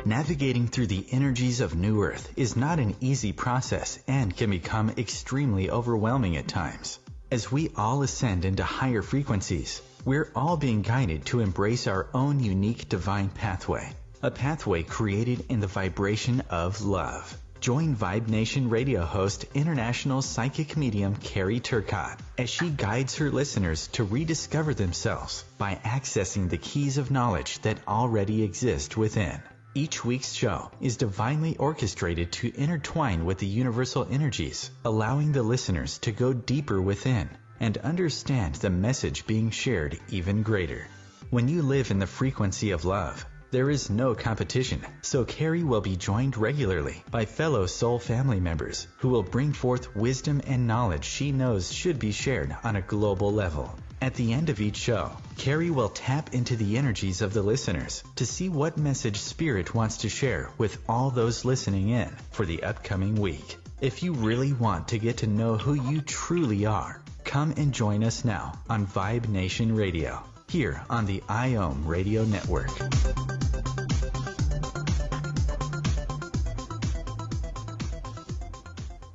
Navigating through the energies of New Earth is not an easy process and can become extremely overwhelming at times. As we all ascend into higher frequencies, we're all being guided to embrace our own unique divine pathway, a pathway created in the vibration of love. Join Vibe Nation radio host, international psychic medium Carrie Turcotte, as she guides her listeners to rediscover themselves by accessing the keys of knowledge that already exist within. Each week's show is divinely orchestrated to intertwine with the universal energies, allowing the listeners to go deeper within and understand the message being shared even greater. When you live in the frequency of love, there is no competition, so Carrie will be joined regularly by fellow soul family members who will bring forth wisdom and knowledge she knows should be shared on a global level. At the end of each show, Carrie will tap into the energies of the listeners to see what message Spirit wants to share with all those listening in for the upcoming week. If you really want to get to know who you truly are, come and join us now on Vibe Nation Radio, here on the IOM Radio Network.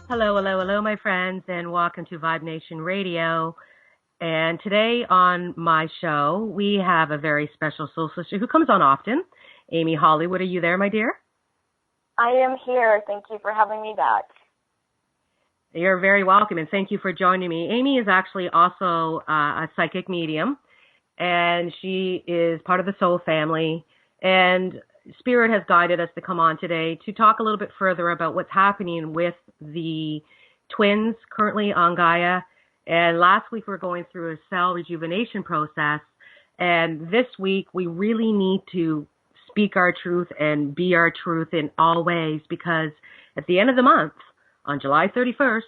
Hello, my friends, and welcome to Vibe Nation Radio. And today on my show, we have a very special soul sister who comes on often. Amy Hollywood, are you there, my dear? I am here. Thank you for having me back. You're very welcome, and thank you for joining me. Amy is actually also a psychic medium, and she is part of the soul family. And Spirit has guided us to come on today to talk a little bit further about what's happening with the twins currently on Gaia. And last week we were going through a cell rejuvenation process. And this week we really need to speak our truth and be our truth in all ways, because at the end of the month, on July 31st,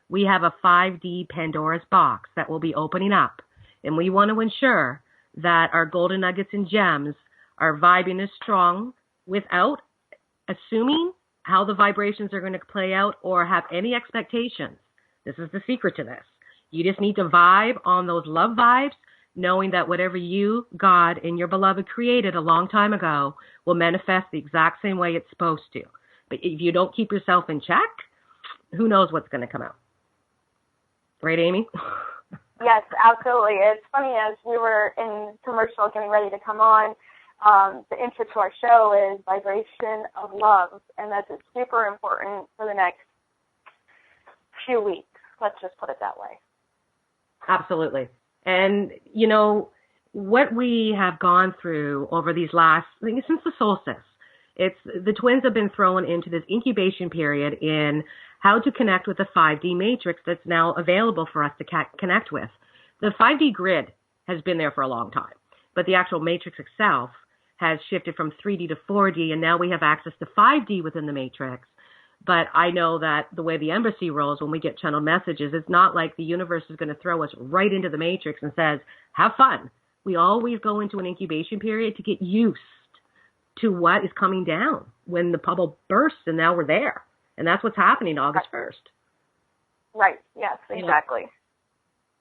we have a 5D Pandora's box that will be opening up. And we want to ensure that our golden nuggets and gems are vibing as strong without assuming how the vibrations are going to play out or have any expectations. This is the secret to this. You just need to vibe on those love vibes, knowing that whatever you, God, and your beloved created a long time ago will manifest the exact same way it's supposed to. But if you don't keep yourself in check, who knows what's going to come out. Right, Amy? Yes, absolutely. It's funny, as we were in commercial getting ready to come on, the intro to our show is vibration of love, and that's super important for the next few weeks. Let's just put it that way. Absolutely. And, you know, what we have gone through over these last, since the solstice, the twins have been thrown into this incubation period in how to connect with the 5D matrix that's now available for us to connect with. The 5D grid has been there for a long time, but the actual matrix itself has shifted from 3D to 4D, and now we have access to 5D within the matrix. But I know that the way the embassy rolls when we get channeled messages, it's not like the universe is going to throw us right into the matrix and says, have fun. We always go into an incubation period to get used to what is coming down when the bubble bursts, and now we're there. And that's what's happening August 1st. Right. Yes, exactly.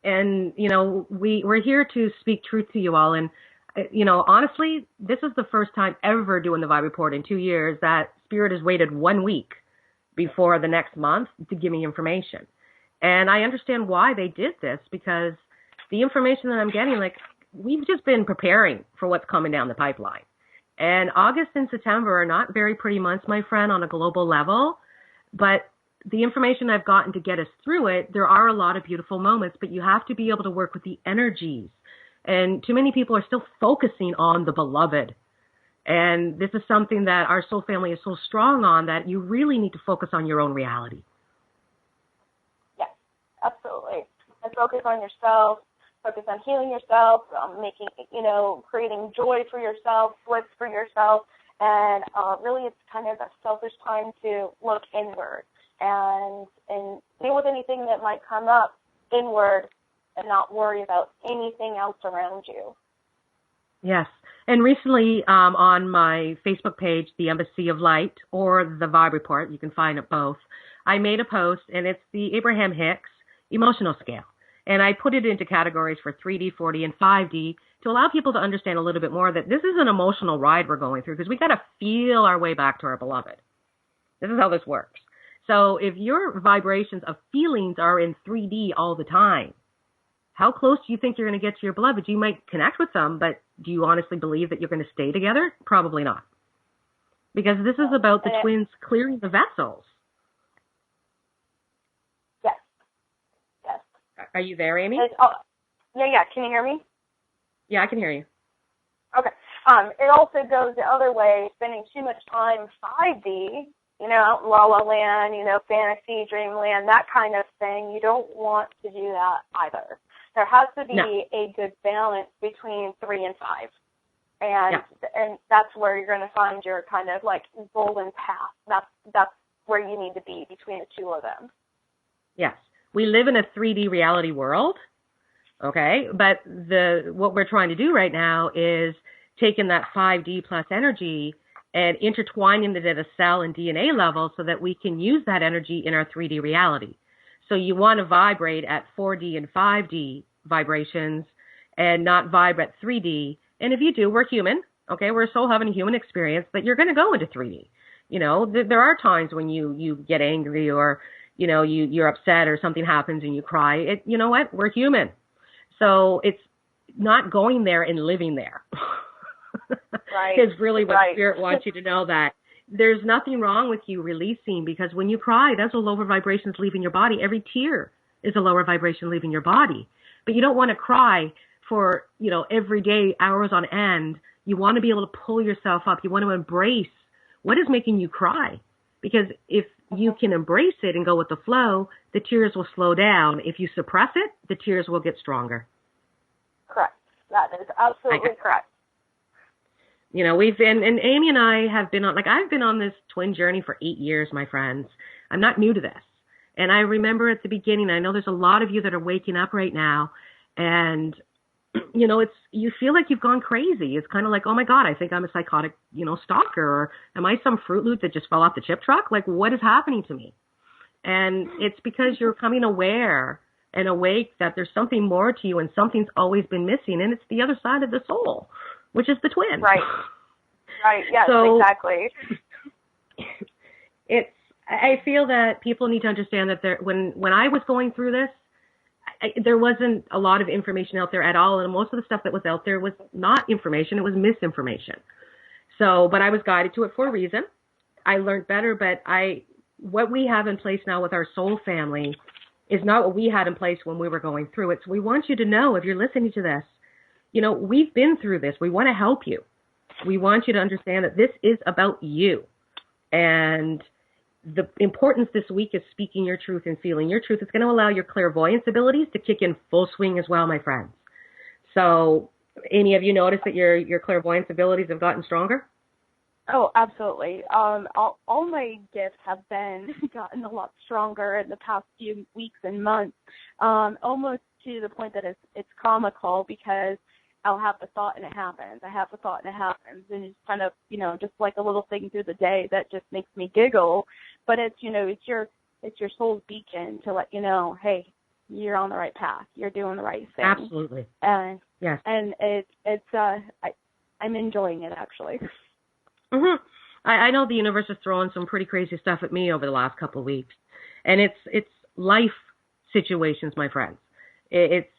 And, you know, we're here to speak truth to you all. And, you know, honestly, this is the first time ever doing the Vibe Report in 2 years that Spirit has waited 1 week before the next month to give me information. And I understand why they did this, because the information that I'm getting, like, we've just been preparing for what's coming down the pipeline. And August and September are not very pretty months, my friend, on a global level. But the information I've gotten to get us through it, there are a lot of beautiful moments, but you have to be able to work with the energies. And too many people are still focusing on the beloved. And this is something that our soul family is so strong on, that you really need to focus on your own reality. Yes, absolutely. And focus on yourself, focus on healing yourself, creating joy for yourself, bliss for yourself. And really it's kind of a selfish time to look inward and deal with anything that might come up inward and not worry about anything else around you. Yes. And recently on my Facebook page, the Embassy of Light, or the Vibe Report, you can find it both, I made a post, and it's the Abraham Hicks emotional scale. And I put it into categories for 3D, 4D, and 5D to allow people to understand a little bit more that this is an emotional ride we're going through because we got to feel our way back to our beloved. This is how this works. So if your vibrations of feelings are in 3D all the time, how close do you think you're going to get to your beloved? You might connect with them, but do you honestly believe that you're going to stay together? Probably not. Because this is about the twins clearing the vessels. Yes. Yes. Are you there, Amy? Yeah. Can you hear me? Yeah, I can hear you. Okay. It also goes the other way, spending too much time 5D, out in La La Land, fantasy, dreamland, that kind of thing. You don't want to do that either. There has to be a good balance between 3 and 5. And that's where you're going to find your kind of like golden path. That's where you need to be between the two of them. Yes. We live in a 3D reality world, okay? But what we're trying to do right now is taking that 5D plus energy and intertwining it at a cell and DNA level so that we can use that energy in our 3D reality. So you want to vibrate at 4D and 5D vibrations and not vibrate 3D. And if you do, we're human, okay? We're still having a human experience, but you're going to go into 3D. There are times when you get angry or, you're upset or something happens and you cry. You know what? We're human. So it's not going there and living there. Right. Is really what Spirit wants you to know, that there's nothing wrong with you releasing, because when you cry, those are lower vibrations leaving your body. Every tear is a lower vibration leaving your body. But you don't want to cry for, every day, hours on end. You want to be able to pull yourself up. You want to embrace what is making you cry. Because if you can embrace it and go with the flow, the tears will slow down. If you suppress it, the tears will get stronger. Correct. That is absolutely correct. We've been, and Amy and I have been on, I've been on this twin journey for 8 years, my friends. I'm not new to this. And I remember at the beginning, I know there's a lot of you that are waking up right now, and, you feel like you've gone crazy. It's kind of like, oh my God, I think I'm a psychotic, stalker, or am I some Fruit Loop that just fell off the chip truck? Like, what is happening to me? And it's because you're coming aware and awake that there's something more to you and something's always been missing, and it's the other side of the soul, which is the twin. Right. Yes, so, exactly. I feel that people need to understand that when I was going through this, there wasn't a lot of information out there at all, and most of the stuff that was out there was not information, it was misinformation. But I was guided to it for a reason. I learned better, but what we have in place now with our soul family is not what we had in place when we were going through it. So we want you to know, if you're listening to this, we've been through this. We want to help you. We want you to understand that this is about you. And the importance this week is speaking your truth and feeling your truth. It's going to allow your clairvoyance abilities to kick in full swing as well, my friends. So, Amy, have you noticed that your clairvoyance abilities have gotten stronger? Oh, absolutely. All my gifts have gotten a lot stronger in the past few weeks and months, almost to the point that it's comical, because I'll have the thought and it happens. I have the thought and it happens. And it's kind of, just like a little thing through the day that just makes me giggle. But it's, it's your soul's beacon to let you know, hey, you're on the right path. You're doing the right thing. Absolutely. And yes. And I'm enjoying it, actually. Mm-hmm. I know the universe is throwing some pretty crazy stuff at me over the last couple of weeks. And it's life situations, my friends. It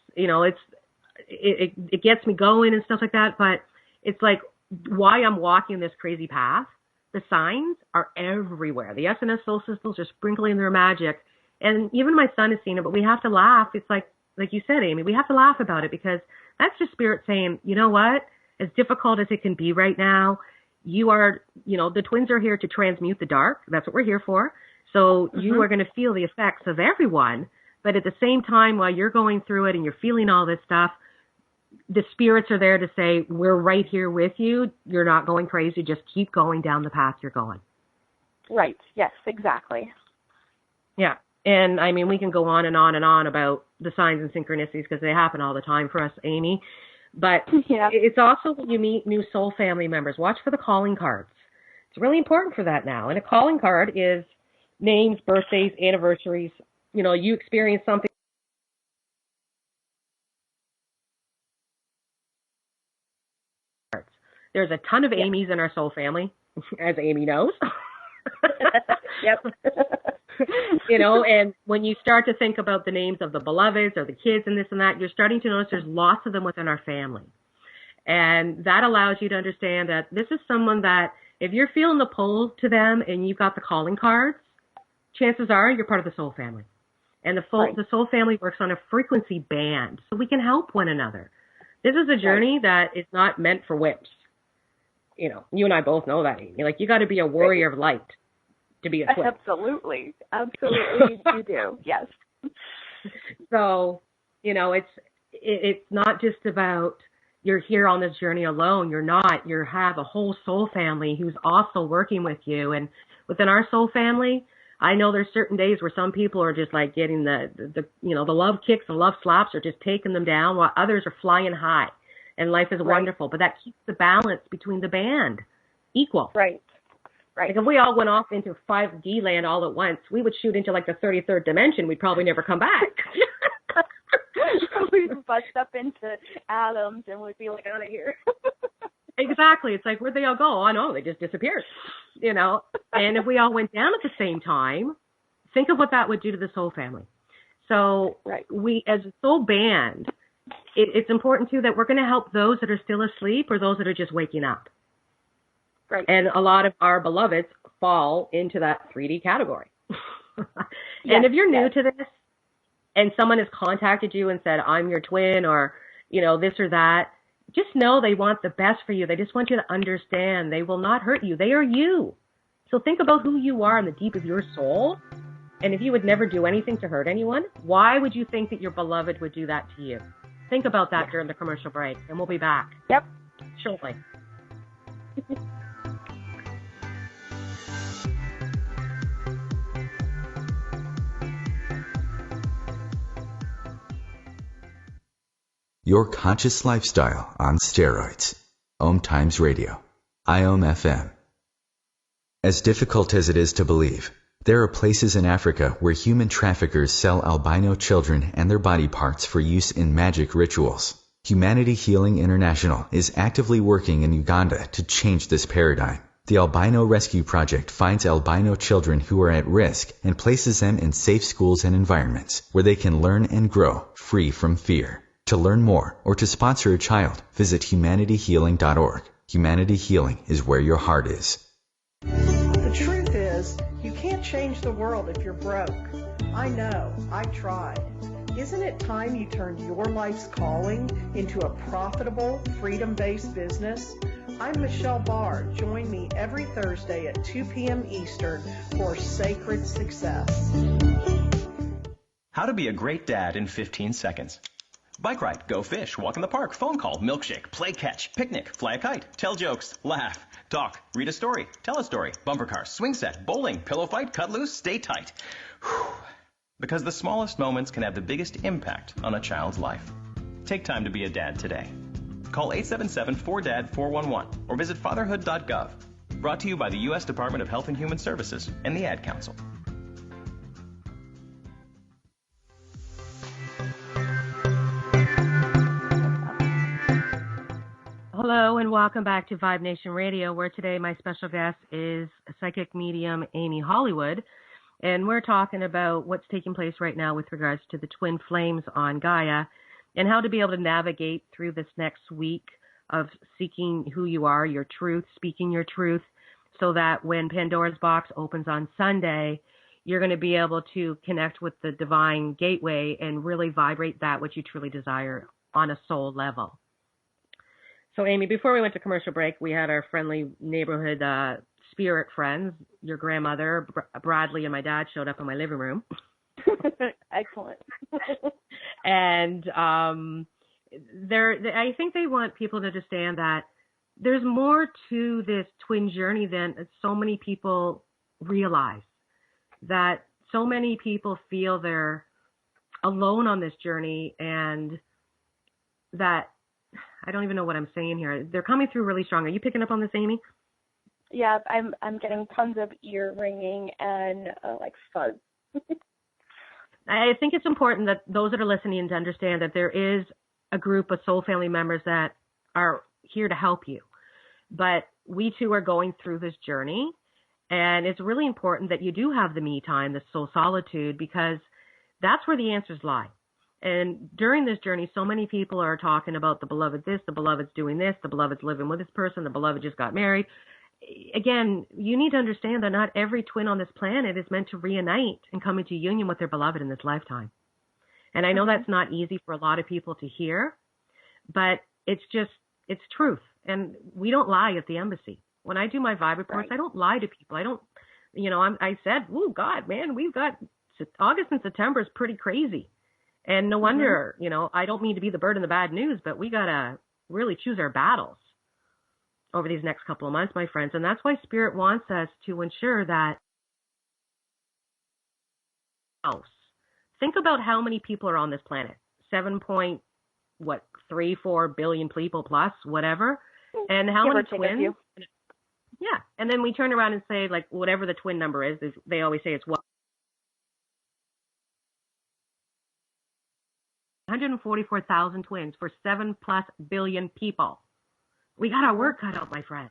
gets me going and stuff like that, but it's like why I'm walking this crazy path. The signs are everywhere. The SNS soul systems are sprinkling their magic, and even my son has seen it, but we have to laugh. It's like you said, Amy, we have to laugh about it, because that's just Spirit saying, you know what, as difficult as it can be right now, you are, the twins are here to transmute the dark. That's what we're here for. So you are going to feel the effects of everyone, but at the same time, while you're going through it and you're feeling all this stuff, the spirits are there to say, we're right here with you. You're not going crazy. Just keep going down the path you're going. Right. Yes, exactly. Yeah. And I mean, we can go on and on and on about the signs and synchronicities, because they happen all the time for us, Amy. But it's also when you meet new soul family members, watch for the calling cards. It's really important for that now. And a calling card is names, birthdays, anniversaries. You experience something There's a ton of Amy's in our soul family, as Amy knows. Yep. And when you start to think about the names of the beloveds or the kids and this and that, you're starting to notice there's lots of them within our family. And that allows you to understand that this is someone that if you're feeling the pull to them and you've got the calling cards, chances are you're part of the soul family. And the soul family works on a frequency band, so we can help one another. This is a journey that is not meant for wimps. You and I both know that, Amy. Like, you got to be a warrior of light to be a twin. Absolutely. Absolutely, you do. Yes. So, it's not just about you're here on this journey alone. You're not. You have a whole soul family who's also working with you. And within our soul family, I know there's certain days where some people are just like getting the love kicks and love slaps are just taking them down, while others are flying high. And life is wonderful, but that keeps the balance between the band equal. Right. Like if we all went off into 5D land all at once, we would shoot into like the 33rd dimension. We'd probably never come back. We'd bust up into atoms and we'd be like, out of here. Exactly. It's like, where'd they all go? Oh, no, they just disappeared. And if we all went down at the same time, think of what that would do to the soul family. So we, as a soul band, it's important, too, that we're going to help those that are still asleep or those that are just waking up. Right. And a lot of our beloveds fall into that 3D category. And if you're new to this and someone has contacted you and said, I'm your twin or, this or that, just know they want the best for you. They just want you to understand they will not hurt you. They are you. So think about who you are in the deep of your soul. And if you would never do anything to hurt anyone, why would you think that your beloved would do that to you? Think about that during the commercial break, and we'll be back. Yep. Shortly. Your conscious lifestyle on steroids. OMTimes Radio. IOM FM. As difficult as it is to believe, there are places in Africa where human traffickers sell albino children and their body parts for use in magic rituals. Humanity Healing International is actively working in Uganda to change this paradigm. The Albino Rescue Project finds albino children who are at risk and places them in safe schools and environments where they can learn and grow free from fear. To learn more or to sponsor a child, visit humanityhealing.org. Humanity Healing is where your heart is. The truth is, you can't change the world if you're broke. I know, I tried. Isn't it time you turned your life's calling into a profitable, freedom-based business? I'm Michelle Barr. Join me every Thursday at 2 p.m. Eastern for Sacred Success. How to be a great dad in 15 seconds. Bike ride, go fish, walk in the park, phone call, milkshake, play catch, picnic, fly a kite, tell jokes, laugh, talk, read a story, tell a story, bumper car, swing set, bowling, pillow fight, cut loose, stay tight. Whew. Because the smallest moments can have the biggest impact on a child's life. Take time to be a dad today. Call 877-4DAD-411 or visit fatherhood.gov. Brought to you by the U.S. Department of Health and Human Services and the Ad Council. Hello and welcome back to Vibe Nation Radio, where today my special guest is psychic medium Amy Hollywood, and we're talking about what's taking place right now with regards to the twin flames on Gaia and how to be able to navigate through this next week of seeking who you are, your truth, speaking your truth, so that when Pandora's box opens on Sunday, you're going to be able to connect with the divine gateway and really vibrate that which you truly desire on a soul level. So, Amy, before we went to commercial break, we had our friendly neighborhood spirit friends. Your grandmother, Bradley, and my dad showed up in my living room. Excellent. And I think they want people to understand that there's more to this twin journey than so many people realize. That so many people feel they're alone on this journey, and that I don't even know what I'm saying here. They're coming through really strong. Are you picking up on this, Amy? Yeah, I'm getting tons of ear ringing and like fuzz. I think it's important that those that are listening to understand that there is a group of soul family members that are here to help you. But we two are going through this journey, and it's really important that you do have the me time, the soul solitude, because that's where the answers lie. And during this journey, so many people are talking about the beloved this, the beloved's doing this, the beloved's living with this person, the beloved just got married. Again, you need to understand that not every twin on this planet is meant to reunite and come into union with their beloved in this lifetime. And I know that's not easy for a lot of people to hear, but it's truth. And we don't lie at the embassy. When I do my vibe reports, I don't lie to people. I don't, I said, oh God, man, we've got August and September is pretty crazy. And no wonder, I don't mean to be the bird in the bad news, but we got to really choose our battles over these next couple of months, my friends. And that's why Spirit wants us to ensure that. Think about how many people are on this planet. 7.4 billion people plus, whatever. And how many twins? Yeah. And then we turn around and say, like, whatever the twin number is, they always say it's what? 144,000 twins for 7+ billion people. We got our work cut out, my friend.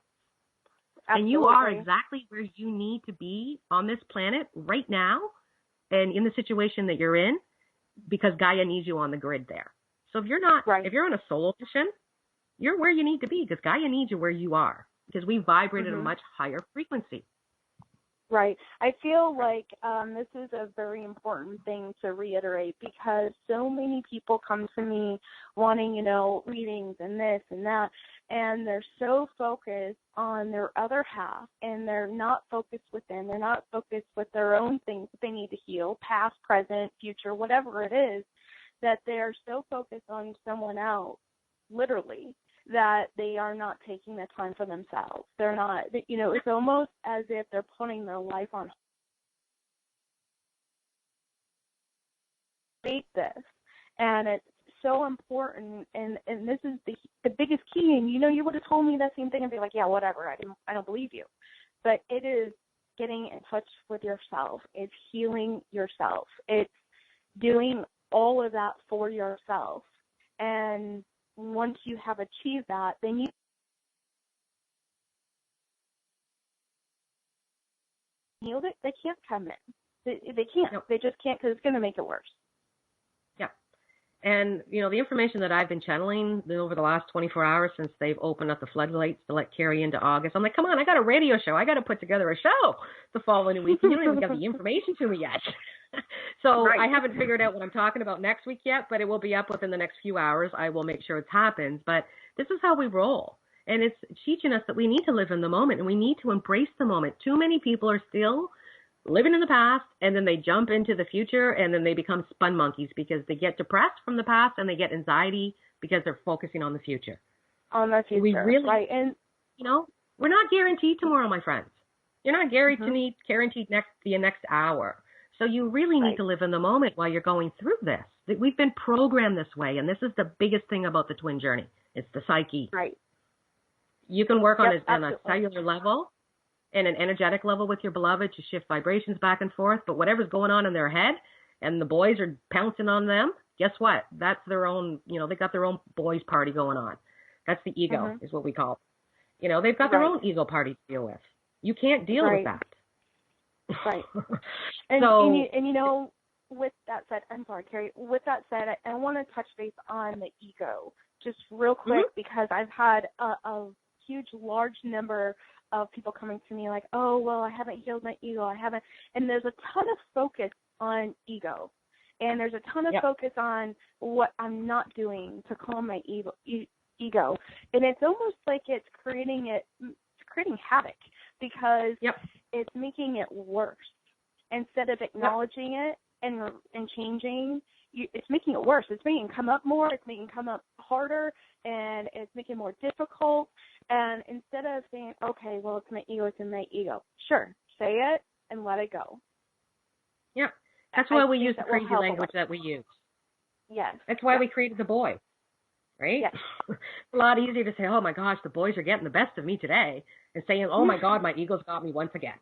Absolutely. And you are exactly where you need to be on this planet right now and in the situation that you're in, because Gaia needs you on the grid there. So if you're not, if you're on a solo mission, you're where you need to be, because Gaia needs you where you are, because we vibrate at a much higher frequency. Right. I feel like this is a very important thing to reiterate, because so many people come to me wanting, readings and this and that, and they're so focused on their other half, and they're not focused within. They're not focused with their own things that they need to heal, past, present, future, whatever it is, that they're so focused on someone else, literally, that they are not taking the time for themselves. They're not, it's almost as if they're putting their life on hold. This. And it's so important, and this is the biggest key. And, you would have told me that same thing and be like, yeah, whatever, I don't believe you. But it is getting in touch with yourself. It's healing yourself. It's doing all of that for yourself. And once you have achieved that, then you healed it. They can't come in. They can't. Nope. They just can't, because it's going to make it worse. Yeah. And, the information that I've been channeling over the last 24 hours since they've opened up the floodlights to let Carrie into August, I'm like, come on, I got a radio show. I got to put together a show the following week. You don't even get the information to me yet. So I haven't figured out what I'm talking about next week yet, but it will be up within the next few hours. I will make sure it happens. But this is how we roll. And it's teaching us that we need to live in the moment, and we need to embrace the moment. Too many people are still living in the past, and then they jump into the future, and then they become spun monkeys because they get depressed from the past and they get anxiety because they're focusing on the future. On the future, we really, right. And, we're not guaranteed tomorrow, my friends. You're not guaranteed the next hour. So you really need to live in the moment while you're going through this. We've been programmed this way, and this is the biggest thing about the twin journey. It's the psyche. Right. You can work on a cellular level and an energetic level with your beloved to shift vibrations back and forth, but whatever's going on in their head and the boys are pouncing on them, guess what? That's their own, they got their own boys party going on. That's the ego is what we call it. They've got their own ego party to deal with. You can't deal with that. Right. And with that said, I'm sorry, Carrie, with that said, I want to touch base on the ego just real quick, because I've had a huge, large number of people coming to me like, oh, well, I haven't healed my ego. And there's a ton of focus on ego. And there's a ton of focus on what I'm not doing to calm my ego. And it's almost like it's creating havoc, because it's making it worse. Instead of acknowledging it and changing, it's making it worse. It's making it come up more. It's making it come up harder, and it's making it more difficult. And instead of saying, okay, well, it's in my ego. Sure, say it and let it go. Yeah, that's why we use the crazy language that we use. Yes. That's why we created the boy, right? Yes. It's a lot easier to say, oh, my gosh, the boys are getting the best of me today, and saying, oh, my God, my ego's got me once again.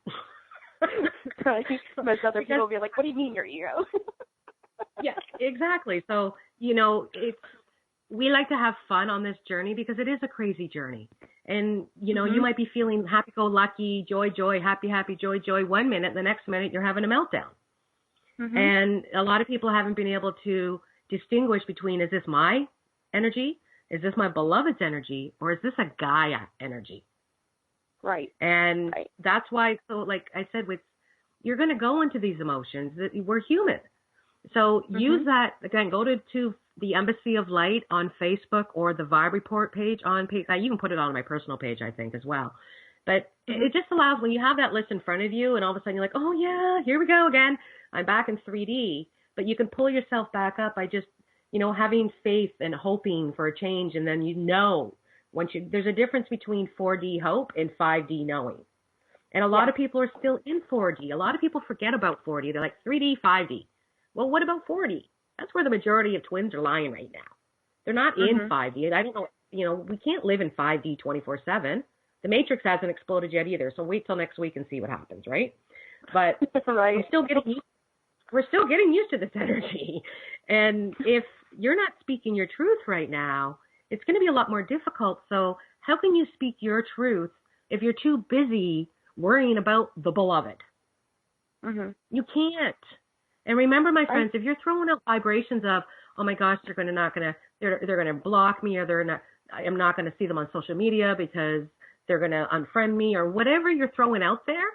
Most other people will be like, what do you mean your ego? Yeah, exactly. So, we like to have fun on this journey because it is a crazy journey. And, you might be feeling happy-go-lucky, joy, happy, joy, 1 minute. The next minute, you're having a meltdown. And a lot of people haven't been able to distinguish between, is this my energy? Is this my beloved's energy? Or is this a Gaia energy? Right. And that's why, so like I said, you're going to go into these emotions. We're human. So use that, again, go to the Embassy of Light on Facebook or the Vibe Report page on page. You can put it on my personal page, I think, as well. But it just allows, when you have that list in front of you and all of a sudden you're like, oh yeah, here we go again. I'm back in 3D. But you can pull yourself back up by just, having faith and hoping for a change. And then there's a difference between 4D hope and 5D knowing. And a lot of people are still in 4D. A lot of people forget about 4D. They're like 3D, 5D. Well, what about 4D? That's where the majority of twins are lying right now. They're not in 5D. I don't know, we can't live in 5D 24/7. The Matrix hasn't exploded yet either, so wait till next week and see what happens, right? But we're still getting used to this energy. And if you're not speaking your truth right now, it's going to be a lot more difficult. So how can you speak your truth if you're too busy worrying about the beloved? You can't. And remember, my friends, if you're throwing out vibrations of, oh my gosh, they're going to block me, or I'm not going to see them on social media because they're going to unfriend me, or whatever you're throwing out there,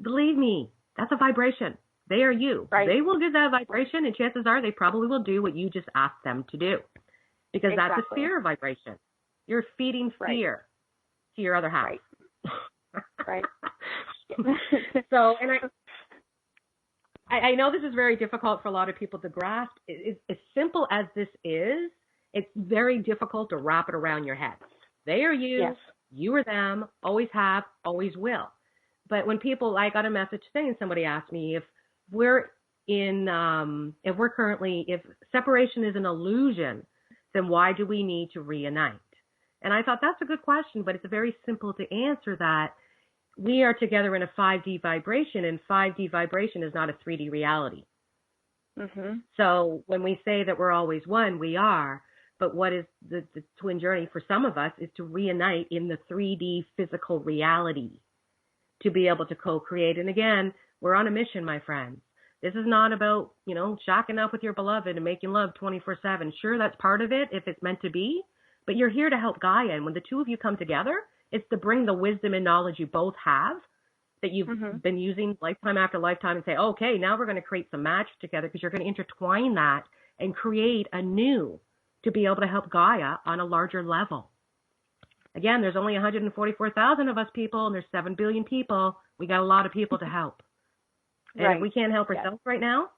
believe me, that's a vibration. They are you. They will get that vibration, and chances are they probably will do what you just asked them to do, because that's a fear vibration. You're feeding fear to your other half. Right. So, and I know this is very difficult for a lot of people to grasp. As simple as this is, it's very difficult to wrap it around your head. They are you, you are them, always have, always will. But when I got a message saying, somebody asked me if if separation is an illusion, then why do we need to reunite? And I thought that's a good question, but it's very simple to answer that. We are together in a 5D vibration, and 5D vibration is not a 3D reality. So when we say that we're always one, we are. But what is the twin journey for some of us is to reunite in the 3D physical reality to be able to co-create. And again, we're on a mission, my friends. This is not about, shacking up with your beloved and making love 24/7. Sure, that's part of it if it's meant to be, but you're here to help Gaia. And when the two of you come together, it's to bring the wisdom and knowledge you both have that you've been using lifetime after lifetime and say, okay, now we're going to create some magic together, because you're going to intertwine that and create a new to be able to help Gaia on a larger level. Again, there's only 144,000 of us people, and there's 7 billion people. We got a lot of people to help. And if we can't help ourselves right now,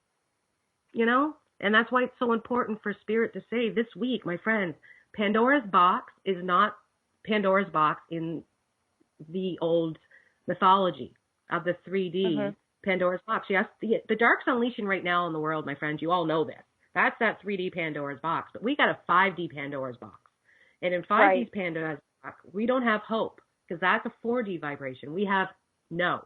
and that's why it's so important for Spirit to say this week, my friends, Pandora's box is not Pandora's box in the old mythology of the 3D Pandora's box. Yes, the dark's unleashing right now in the world, my friends. You all know this. That's that 3D Pandora's box. But we got a 5D Pandora's box. And in 5D Pandora's box, we don't have hope, because that's a 4D vibration. We have no.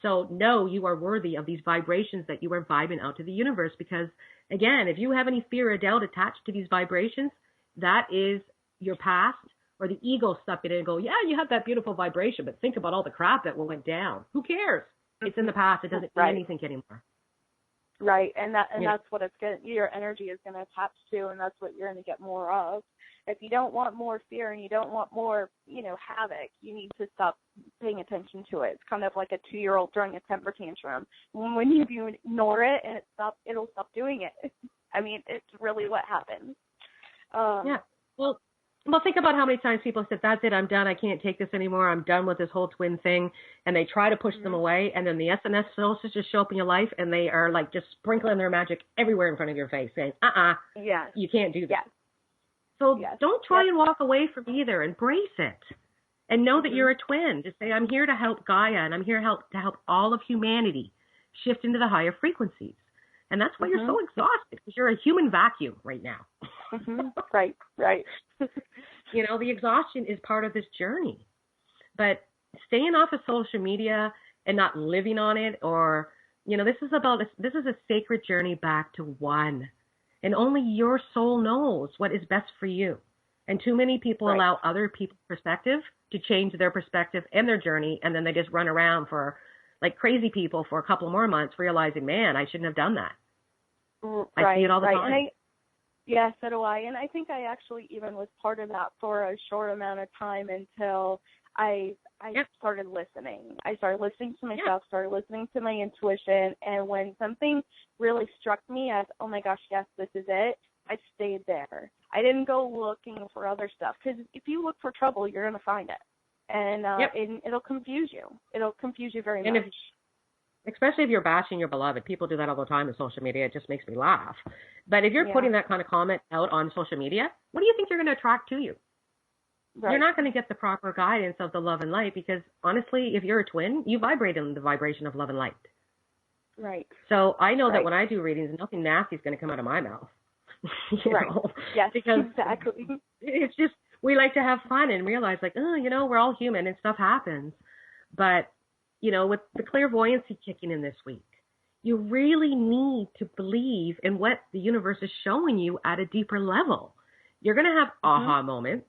So no, you are worthy of these vibrations that you are vibing out to the universe, because, again, if you have any fear or doubt attached to these vibrations, that is your past, or the ego stuck it in and go, yeah, you have that beautiful vibration, but think about all the crap that went down. Who cares? It's in the past. It doesn't mean anything anymore. Right, and that's what your energy is going to attach to, and that's what you're going to get more of. If you don't want more fear and you don't want more, havoc, you need to stop paying attention to it. It's kind of like a 2-year-old throwing a temper tantrum. When you ignore it, and it'll stop doing it. I mean, it's really what happens. Well, think about how many times people said, that's it, I'm done, I can't take this anymore, I'm done with this whole twin thing, and they try to push them away, and then the SNS solstices just show up in your life, and they are like just sprinkling their magic everywhere in front of your face, saying, you can't do that. So don't try and walk away from either. Embrace it. And know that you're a twin. Just say, I'm here to help Gaia, and I'm here to help all of humanity shift into the higher frequencies. And that's why you're so exhausted, because you're a human vacuum right now. Right. The exhaustion is part of this journey. But staying off of social media and not living on it, or, this is a sacred journey back to one. And only your soul knows what is best for you. And too many people allow other people's perspective to change their perspective and their journey, and then they just run around for like crazy people for a couple more months, realizing, man, I shouldn't have done that. I see it all the time. Yeah, so do I. And I think I actually even was part of that for a short amount of time until I started listening. I started listening to myself, started listening to my intuition, and when something really struck me as, oh my gosh, yes, this is it, I stayed there. I didn't go looking for other stuff, because if you look for trouble, you're going to find it. And it'll confuse you. It'll confuse you very much. Especially if you're bashing your beloved. People do that all the time on social media. It just makes me laugh. But if you're putting that kind of comment out on social media, what do you think you're going to attract to you? Right. You're not going to get the proper guidance of the love and light, because honestly, if you're a twin, you vibrate in the vibration of love and light. Right. So I know that when I do readings, nothing nasty is going to come out of my mouth. you know? Yes, because exactly. It's just, we like to have fun and realize like, oh, you know, we're all human and stuff happens. But, you know, with the clairvoyancy kicking in this week, you really need to believe in what the universe is showing you at a deeper level. You're going to have aha moments.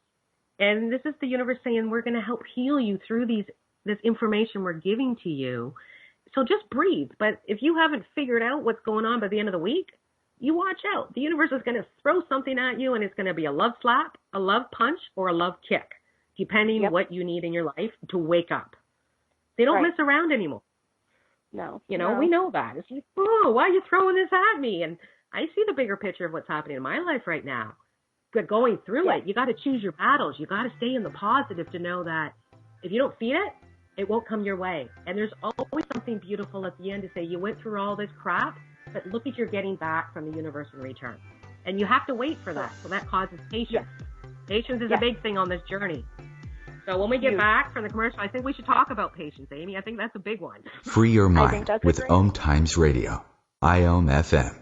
And this is the universe saying, we're going to help heal you through this information we're giving to you. So just breathe. But if you haven't figured out what's going on by the end of the week, you watch out. The universe is going to throw something at you, and it's going to be a love slap, a love punch, or a love kick, depending what you need in your life to wake up. They don't mess around anymore. No. You know, we know that. It's like, oh, why are you throwing this at me? And I see the bigger picture of what's happening in my life right now. But going through it, you got to choose your battles. You got to stay in the positive to know that if you don't feed it, it won't come your way. And there's always something beautiful at the end to say, you went through all this crap, but look at you're getting back from the universe in return. And you have to wait for that. So that causes patience. Patience is a big thing on this journey. So when we get back from the commercial, I think we should talk about patience, Amy. I think that's a big one. Free your mind with OMTimes Radio, IOM FM.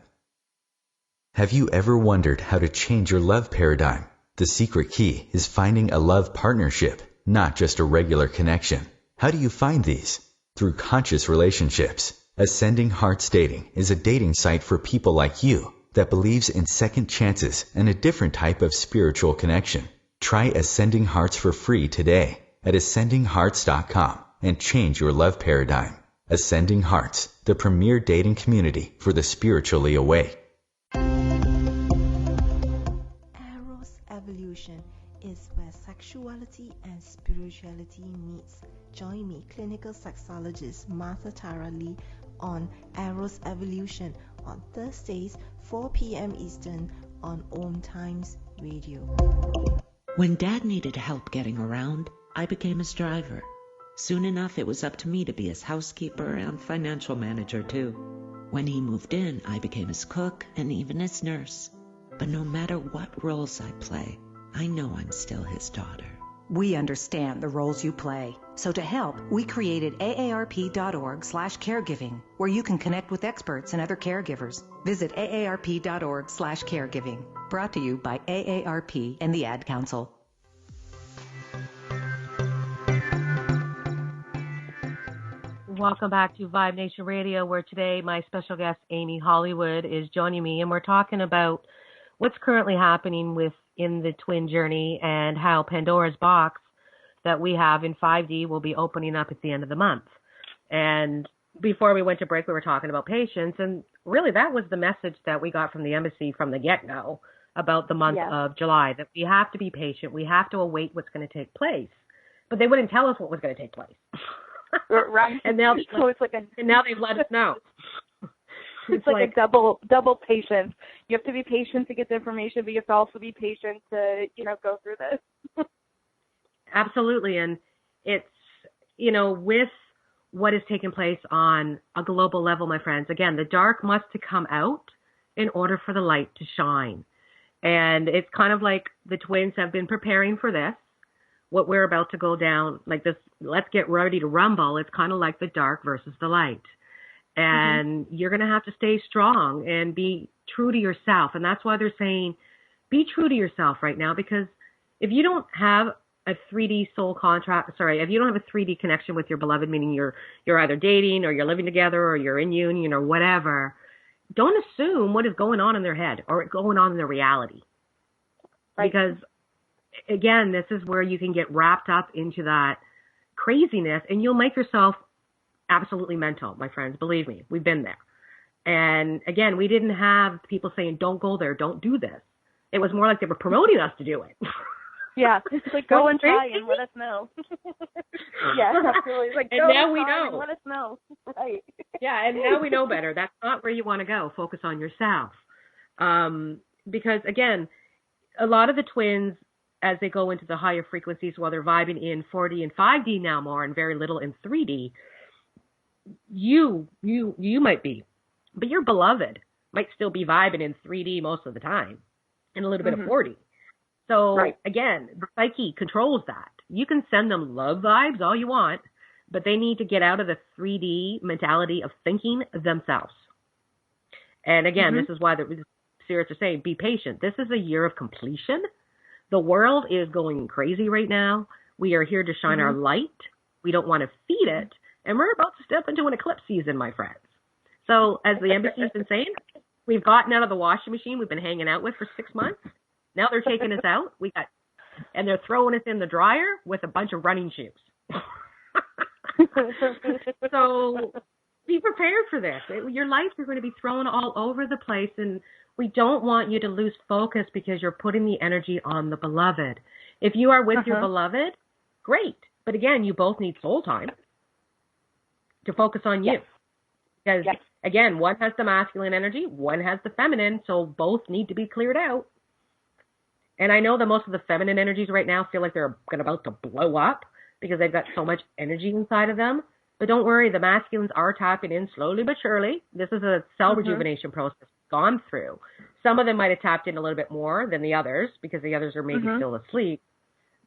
Have you ever wondered how to change your love paradigm? The secret key is finding a love partnership, not just a regular connection. How do you find these? Through conscious relationships. Ascending Hearts Dating is a dating site for people like you that believes in second chances and a different type of spiritual connection. Try Ascending Hearts for free today at ascendinghearts.com and change your love paradigm. Ascending Hearts, the premier dating community for the spiritually awake. Eros Evolution is where sexuality and spirituality meets. Join me, clinical sexologist Martha Tara Lee, on Eros Evolution on Thursdays, 4 p.m. Eastern on OMTimes Radio. When Dad needed help getting around, I became his driver. Soon enough, it was up to me to be his housekeeper and financial manager, too. When he moved in, I became his cook and even his nurse. But no matter what roles I play, I know I'm still his daughter. We understand the roles you play. So to help, we created aarp.org/caregiving, where you can connect with experts and other caregivers. Visit aarp.org/caregiving. Brought to you by AARP and the Ad Council. Welcome back to Vibe Nation Radio, where today my special guest, Amy Hollywood, is joining me, and we're talking about what's currently happening within the twin journey and how Pandora's box that we have in 5D will be opening up at the end of the month. And before we went to break, we were talking about patience, and really that was the message that we got from the embassy from the get-go about the month of July, that we have to be patient, we have to await what's going to take place. But they wouldn't tell us what was going to take place. Right. And now, so it's like and now they've let us know. It's like a double patience. You have to be patient to get the information, but you have to also be patient to, go through this. Absolutely. And it's, with what is taking place on a global level, my friends, again, the dark must come out in order for the light to shine. And it's kind of like the twins have been preparing for this. What we're about to go down, like this, let's get ready to rumble. It's kind of like the dark versus the light. And you're going to have to stay strong and be true to yourself. And that's why they're saying, be true to yourself right now, because if you don't have a 3D soul contract, if you don't have a 3D connection with your beloved, meaning you're either dating or you're living together or you're in union or whatever, don't assume what is going on in their head or going on in their reality. Right. Because, again, this is where you can get wrapped up into that craziness, and you'll make yourself absolutely mental, my friends. Believe me, we've been there. And, again, we didn't have people saying, don't go there, don't do this. It was more like they were promoting us to do it. Yeah, it's like, go and try and let us know. Yeah, absolutely. It's like, and go now we know. know. Let us know. Right. Yeah, and now we know better. That's not where you want to go. Focus on yourself. Because, again, a lot of the twins, as they go into the higher frequencies, while they're vibing in 4D and 5D now more and very little in 3D, you might be, but your beloved might still be vibing in 3D most of the time and a little bit of 4D. So, again, the psyche controls that. You can send them love vibes all you want, but they need to get out of the 3D mentality of thinking themselves. And, again, this is why the spirits are saying, be patient. This is a year of completion. The world is going crazy right now. We are here to shine our light. We don't want to feed it. And we're about to step into an eclipse season, my friends. So, as the embassy's been saying, we've gotten out of the washing machine we've been hanging out with for 6 months. Now they're taking us out. And they're throwing us in the dryer with a bunch of running shoes. So be prepared for this. Your life is going to be thrown all over the place, and we don't want you to lose focus because you're putting the energy on the beloved. If you are with your beloved, great. But again, you both need soul time to focus on you. Because, again, one has the masculine energy, one has the feminine, so both need to be cleared out. And I know that most of the feminine energies right now feel like they're about to blow up because they've got so much energy inside of them. But don't worry, the masculines are tapping in slowly but surely. This is a cell rejuvenation process gone through. Some of them might have tapped in a little bit more than the others because the others are maybe still asleep.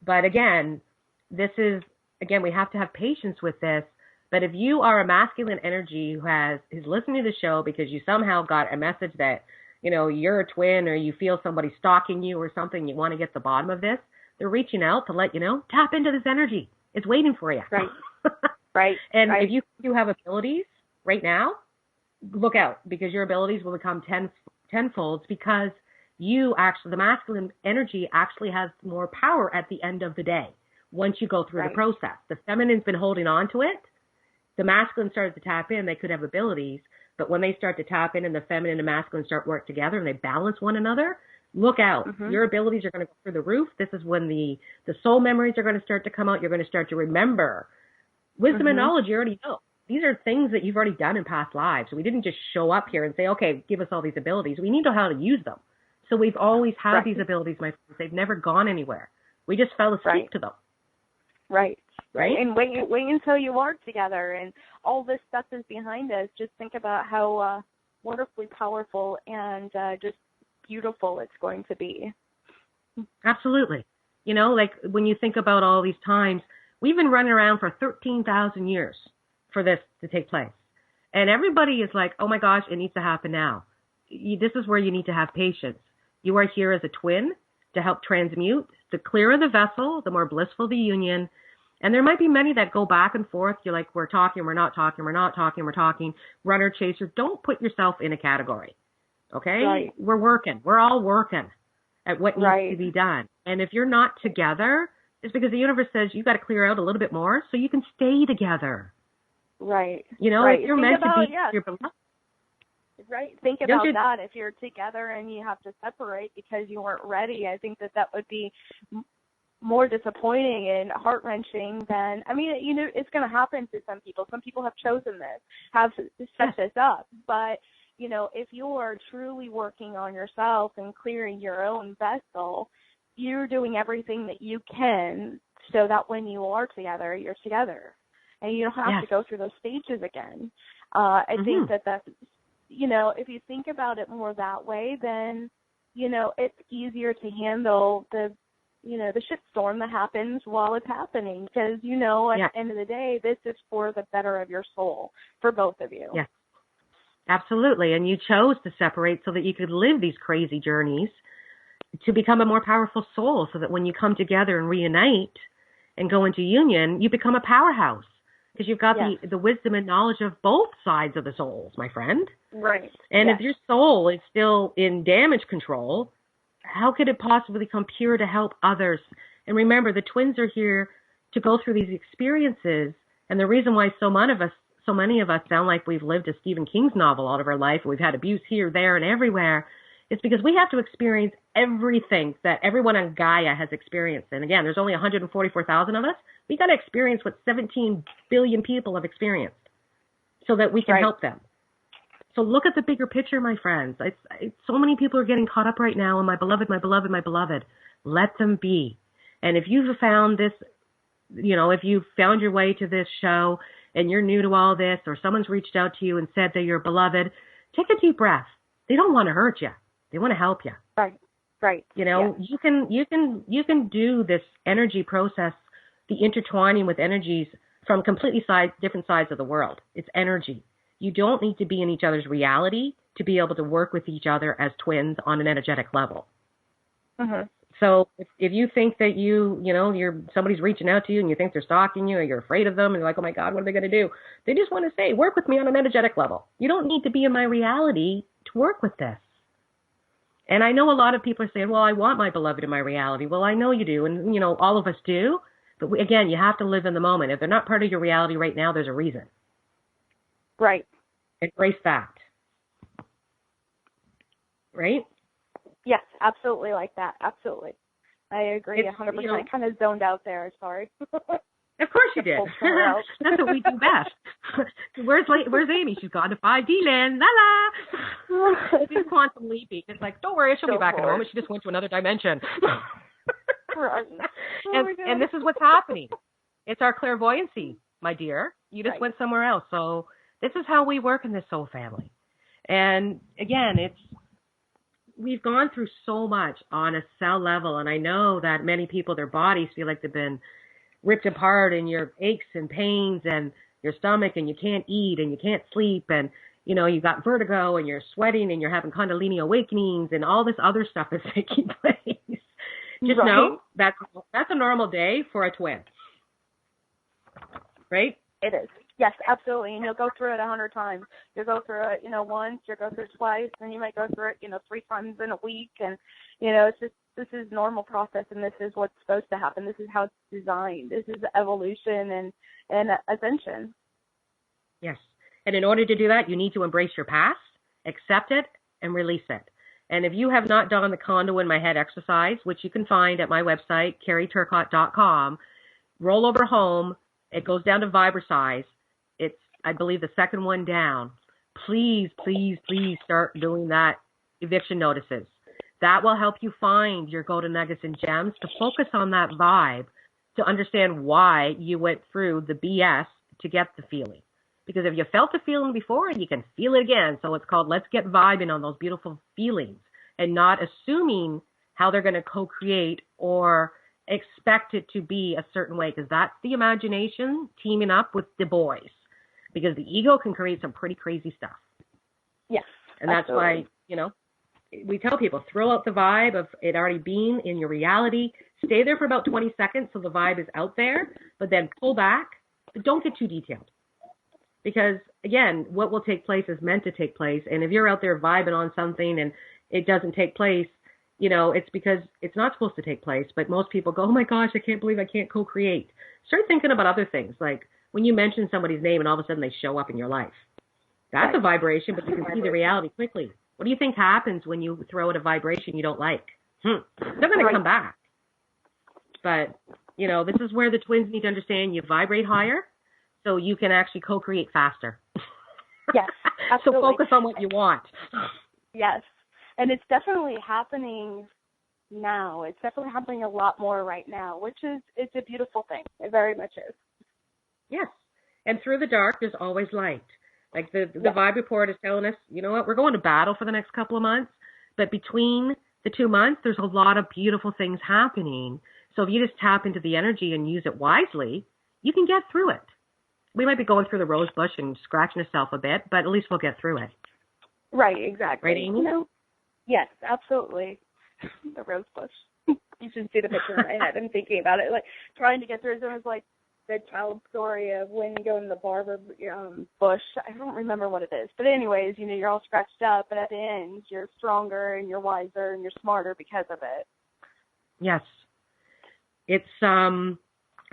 But again, we have to have patience with this. But if you are a masculine energy who's listening to the show because you somehow got a message that, you're a twin or you feel somebody stalking you or something, you want to get to the bottom of this, they're reaching out to let you know, tap into this energy. It's waiting for you. Right. And if you have abilities right now, look out because your abilities will become tenfolds because the masculine energy actually has more power at the end of the day once you go through the process. The feminine's been holding on to it. The masculine started to tap in, they could have abilities. But when they start to tap in and the feminine and masculine start work together and they balance one another, look out. Your abilities are going to go through the roof. This is when the soul memories are going to start to come out. You're going to start to remember. Wisdom and knowledge, you already know. These are things that you've already done in past lives. We didn't just show up here and say, okay, give us all these abilities. We need to know how to use them. So we've always had these abilities, my friends. They've never gone anywhere. We just fell asleep to them. Right. And wait until you are together and all this stuff is behind us. Just think about how wonderfully powerful and just beautiful it's going to be. Absolutely. Like when you think about all these times, we've been running around for 13,000 years for this to take place. And everybody is like, oh my gosh, it needs to happen now. This is where you need to have patience. You are here as a twin to help transmute. The clearer the vessel, the more blissful the union. And there might be many that go back and forth. You're like, we're talking, we're not talking, we're not talking, we're talking. Runner, chaser, don't put yourself in a category. Okay? We're working. We're all working at what needs to be done. And if you're not together, it's because the universe says you got to clear out a little bit more so you can stay together. Right. If you're meant to be your beloved. Right. Think about that. If you're together and you have to separate because you weren't ready, I think that would be more disappointing and heart-wrenching than, it's going to happen to some people. Some people have chosen this, have set this up. But, if you are truly working on yourself and clearing your own vessel, you're doing everything that you can so that when you are together, you're together. And you don't have to go through those stages again. I think that's, if you think about it more that way, then, it's easier to handle the shitstorm that happens while it's happening because, at the end of the day, this is for the better of your soul, for both of you. Yes, absolutely. And you chose to separate so that you could live these crazy journeys to become a more powerful soul so that when you come together and reunite and go into union, you become a powerhouse. because you've got the wisdom and knowledge of both sides of the souls, my friend. Right. And if your soul is still in damage control, how could it possibly come pure to help others? And remember, the twins are here to go through these experiences. And the reason why so many of us sound like we've lived a Stephen King's novel all of our life, we've had abuse here, there, and everywhere, is because we have to experience everything that everyone on Gaia has experienced. And again, there's only 144,000 of us. We got to experience what 17 billion people have experienced so that we can help them. So look at the bigger picture, my friends. So many people are getting caught up right now in my beloved, my beloved, my beloved. Let them be. And if you've found this, if you've found your way to this show and you're new to all this, or someone's reached out to you and said that you're beloved, take a deep breath. They don't want to hurt you. They want to help you. Right. You can do this energy process, the intertwining with energies from completely different sides of the world. It's energy. You don't need to be in each other's reality to be able to work with each other as twins on an energetic level. Mm-hmm. So if you think that somebody's reaching out to you and you think they're stalking you or you're afraid of them and you're like, oh my God, what are they going to do? They just want to say, work with me on an energetic level. You don't need to be in my reality to work with this. And I know a lot of people are saying, well, I want my beloved in my reality. Well, I know you do. And, all of us do. But again, you have to live in the moment. If they're not part of your reality right now, there's a reason. Right. Embrace that. Right? Yes, absolutely like that. Absolutely. I agree 100%. I kind of zoned out there. Sorry. Of course you did. That's what we do best. Where's Amy? She's gone to 5D land. La la. She's quantum leaping. It's like, don't worry, she'll be back in a moment. She just went to another dimension. And this is what's happening. It's our clairvoyancy, my dear. You just went somewhere else. So this is how we work in this soul family. And again, we've gone through so much on a cell level, and I know that many people, their bodies feel like they've been ripped apart, and your aches and pains and your stomach, and you can't eat and you can't sleep, and you've got vertigo and you're sweating and you're having Kundalini awakenings and all this other stuff is taking place. Just know that's a normal day for a twin. Right? It is. Yes, absolutely. And you'll go through it 100 times. You'll go through it, once, you'll go through it twice, and you might go through it, 3 times in a week. And, it's just, this is normal process, and this is what's supposed to happen. This is how it's designed. This is evolution and ascension. Yes. And in order to do that, you need to embrace your past, accept it, and release it. And if you have not done the Condo in My Head exercise, which you can find at my website, carrieturcott.com, roll over home. It goes down to Vibrasize. It's, I believe, the second one down. Please, please, please start doing that eviction notices. That will help you find your golden nuggets and gems to focus on that vibe, to understand why you went through the BS to get the feeling. Because if you felt the feeling before, you can feel it again. So it's called let's get vibing on those beautiful feelings and not assuming how they're going to co-create or expect it to be a certain way, because that's the imagination teaming up with the boys. Because the ego can create some pretty crazy stuff. Yes. And that's why, we tell people, throw out the vibe of it already being in your reality. Stay there for about 20 seconds so the vibe is out there, but then pull back. But don't get too detailed. Because, again, what will take place is meant to take place. And if you're out there vibing on something and it doesn't take place, it's because it's not supposed to take place. But most people go, oh, my gosh, I can't believe I can't co-create. Start thinking about other things, like when you mention somebody's name and all of a sudden they show up in your life. That's a vibration, but you can see the reality quickly. What do you think happens when you throw out a vibration you don't like? They're going to come back. But, this is where the twins need to understand you vibrate higher so you can actually co-create faster. Yes, absolutely. So focus on what you want. Yes. And it's definitely happening now. It's definitely happening a lot more right now, which is, it's a beautiful thing. It very much is. Yes. And through the dark, there's always light. Like the vibe report is telling us, you know what, we're going to battle for the next couple of months. But between the 2 months, there's a lot of beautiful things happening. So if you just tap into the energy and use it wisely, you can get through it. We might be going through the rose bush and scratching ourselves a bit, but at least we'll get through it. Right, exactly. Right, Amy? Yes, absolutely. The rose bush. You should see the picture in my head. I'm thinking about it, like trying to get through it. So I was like, the child story of when you go in the barber bush. I don't remember what it is. But anyways, you're all scratched up, but at the end, you're stronger and you're wiser and you're smarter because of it. Yes. It's, sorry,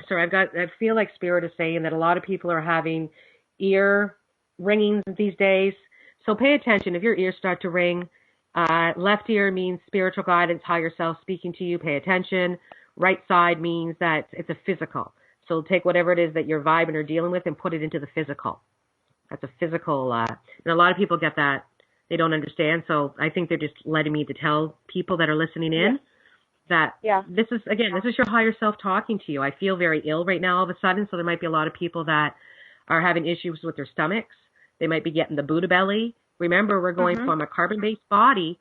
I feel like Spirit is saying that a lot of people are having ear ringings these days. So pay attention. If your ears start to ring, left ear means spiritual guidance, higher self speaking to you. Pay attention. Right side means that it's a physical. So take whatever it is that you're vibing or dealing with and put it into the physical. That's a physical. And a lot of people get that. They don't understand. So I think they're just letting me to tell people that are listening in that this is your higher self talking to you. I feel very ill right now all of a sudden. So there might be a lot of people that are having issues with their stomachs. They might be getting the Buddha belly. Remember, we're going from a carbon-based body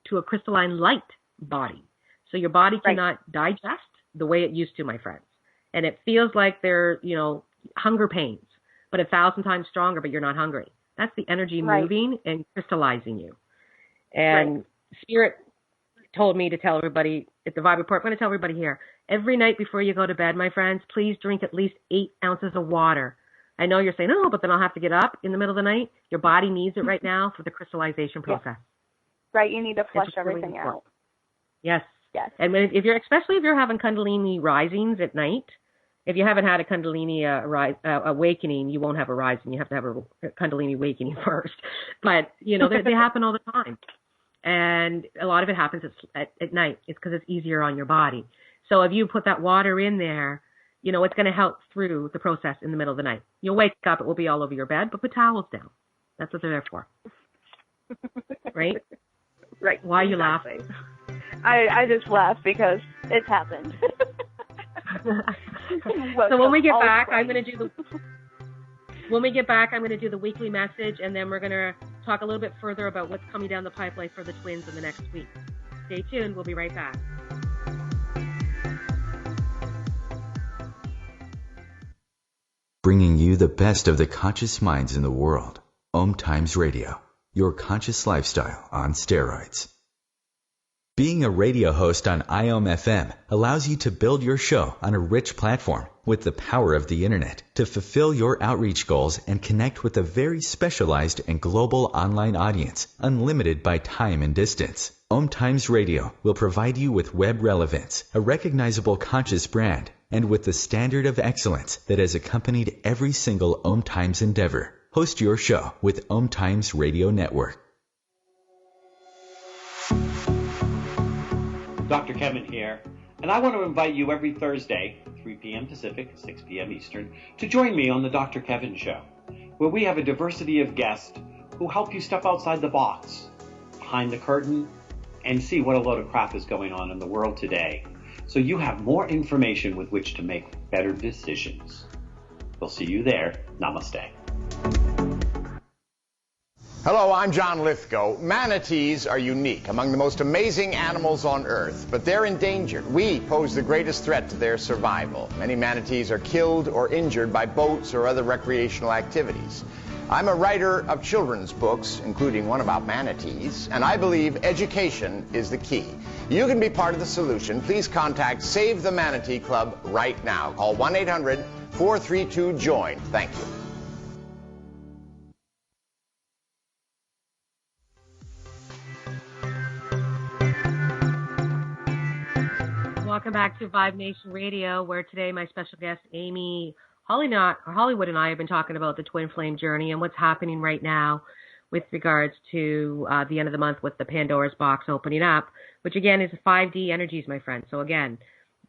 to a crystalline light body. So your body cannot digest the way it used to, my friends. And it feels like they're, hunger pains, but 1,000 times stronger, but you're not hungry. That's the energy moving and crystallizing you. And Spirit told me to tell everybody at the Vibe Report, I'm going to tell everybody here, every night before you go to bed, my friends, please drink at least 8 ounces of water. I know you're saying, oh, but then I'll have to get up in the middle of the night. Your body needs it right now for the crystallization process. Right, you need to flush everything out. Yes. Yes. And especially if you're having Kundalini risings at night, if you haven't had a Kundalini awakening, you won't have a rising. You have to have a Kundalini awakening first. But, they happen all the time. And a lot of it happens at night. It's because it's easier on your body. So if you put that water in there, it's going to help through the process in the middle of the night. You'll wake up, it will be all over your bed, but put towels down. That's what they're there for. Right? Right. Why are you laughing? I just laugh because it's happened. So when we get back, I'm going to do the weekly message, and then we're going to talk a little bit further about what's coming down the pipeline for the twins in the next week. Stay tuned. We'll be right back. Bringing you the best of the conscious minds in the world. OMTimes Radio, your conscious lifestyle on steroids. Being a radio host on IOM FM allows you to build your show on a rich platform with the power of the internet to fulfill your outreach goals and connect with a very specialized and global online audience, unlimited by time and distance. OMTimes Radio will provide you with web relevance, a recognizable conscious brand, and with the standard of excellence that has accompanied every single OMTimes endeavor. Host your show with OMTimes Radio Network. Dr. Kevin here, and I want to invite you every Thursday, 3 p.m. Pacific, 6 p.m. Eastern, to join me on the Dr. Kevin Show, where we have a diversity of guests who help you step outside the box, behind the curtain, and see what a load of crap is going on in the world today, so you have more information with which to make better decisions. We'll see you there. Namaste. Hello, I'm John Lithgow. Manatees are unique, among the most amazing animals on Earth, but they're endangered. We pose the greatest threat to their survival. Many manatees are killed or injured by boats or other recreational activities. I'm a writer of children's books, including one about manatees, and I believe education is the key. You can be part of the solution. Please contact Save the Manatee Club right now. Call 1-800-432-JOIN. Thank you. Welcome back to Vibe Nation Radio, where today my special guest, Amy Hollywood, and I have been talking about the twin flame journey and what's happening right now with regards to the end of the month with the Pandora's box opening up, which again is 5D energies, my friend. So again,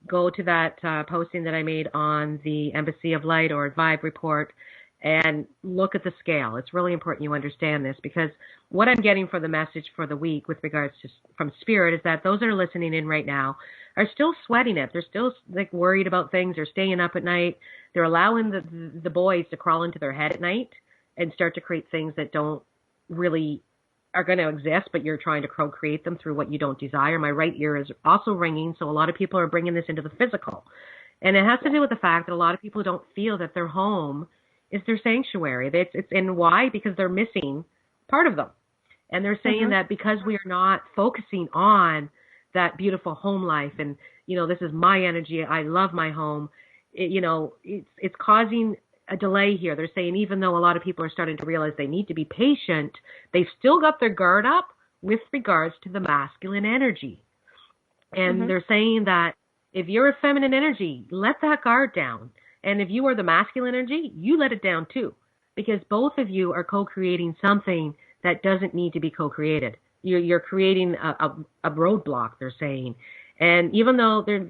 go to that posting that I made on the Embassy of Light or Vibe Report and look at the scale. It's really important you understand this, because what I'm getting for the message for the week with regards to from Spirit is that those that are listening in right now are still sweating it. They're still worried about things. They're staying up at night. They're allowing the boys to crawl into their head at night and start to create things that don't really are going to exist, but you're trying to co-create them through what you don't desire. My right ear is also ringing, so a lot of people are bringing this into the physical. And it has to do with the fact that a lot of people don't feel that their home is their sanctuary. And why? Because they're missing part of them. And they're saying that because we are not focusing on that beautiful home life and, this is my energy, I love my home, it's causing a delay here. They're saying even though a lot of people are starting to realize they need to be patient, they've still got their guard up with regards to the masculine energy. And they're saying that if you're a feminine energy, let that guard down. And if you are the masculine energy, you let it down too. Because both of you are co-creating something that doesn't need to be co-created. You're creating a roadblock, they're saying. And even though they're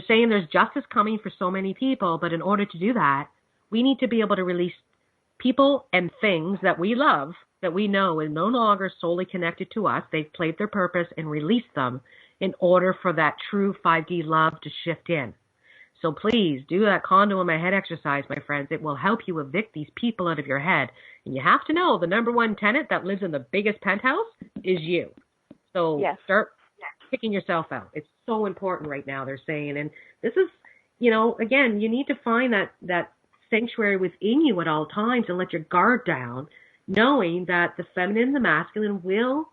saying there's justice coming for so many people, but in order to do that, we need to be able to release people and things that we love, that we know is no longer solely connected to us. They've played their purpose, and release them in order for that true 5D love to shift in. So please do that condo in my head exercise, my friends. It will help you evict these people out of your head. And you have to know the number one tenant that lives in the biggest penthouse is you. So start kicking yourself out. It's so important right now, they're saying. And this is, again, you need to find that sanctuary within you at all times and let your guard down, knowing that the feminine and the masculine will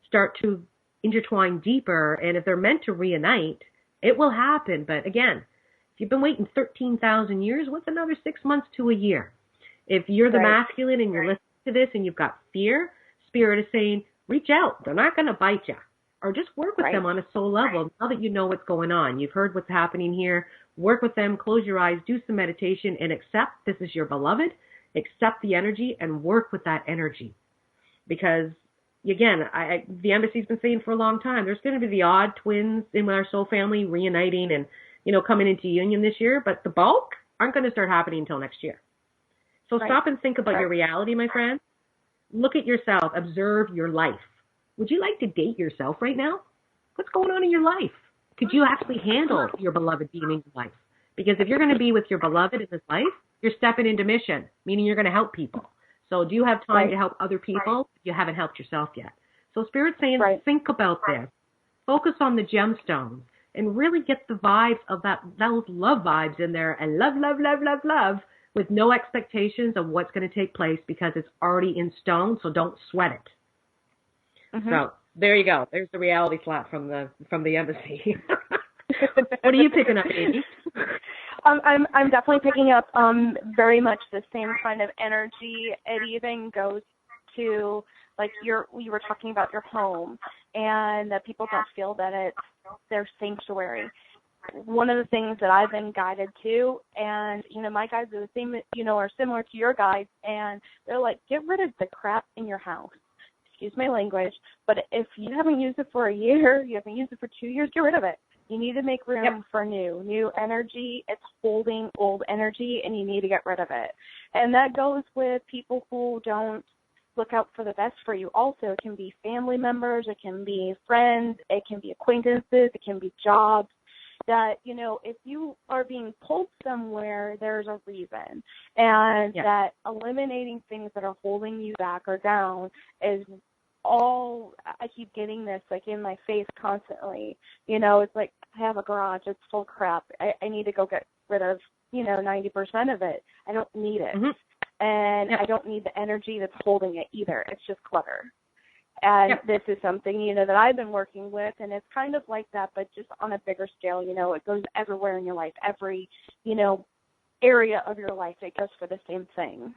start to intertwine deeper. And if they're meant to reunite, it will happen. But again, if you've been waiting 13,000 years, what's another 6 months to a year? If you're the masculine and you're listening to this and you've got fear, Spirit is saying, reach out. They're not going to bite you. Or just work with them on a soul level now that you know what's going on. You've heard what's happening here. Work with them, close your eyes, do some meditation, and accept this is your beloved. Accept the energy and work with that energy. Because, again, the embassy's been saying for a long time, there's going to be the odd twins in our soul family reuniting and, coming into union this year, but the bulk aren't going to start happening until next year. So stop and think about your reality, my friend. Look at yourself. Observe your life. Would you like to date yourself right now? What's going on in your life? Could you actually handle your beloved being in your life? Because if you're going to be with your beloved in this life, you're stepping into mission, meaning you're going to help people. So do you have time to help other people? You haven't helped yourself yet. So Spirit's saying, think about this. Focus on the gemstones and really get the vibes of those love vibes in there, and love, love, love, love, love, with no expectations of what's going to take place because it's already in stone, so don't sweat it. So there you go. There's the reality slap from the embassy. What are you picking up, Amy? I'm definitely picking up very much the same kind of energy. It even goes to like we were talking about your home, and that people don't feel that it's their sanctuary. One of the things that I've been guided to, and my guides are the same, are similar to your guides, and they're like, get rid of the crap in your house. Excuse my language, but if you haven't used it for a year, you haven't used it for 2 years, get rid of it. You need to make room for new energy. It's holding old energy, and you need to get rid of it. And that goes with people who don't look out for the best for you also. It can be family members, it can be friends, it can be acquaintances, it can be jobs. That, if you are being pulled somewhere, there's a reason. And that eliminating things that are holding you back or down is all, I keep getting this like in my face constantly. It's like, I have a garage, it's full of crap. I need to go get rid of, 90% of it. I don't need it. And I don't need the energy that's holding it either. It's just clutter. And this is something, that I've been working with, and it's kind of like that, but just on a bigger scale. It goes everywhere in your life, every, area of your life. It goes for the same thing.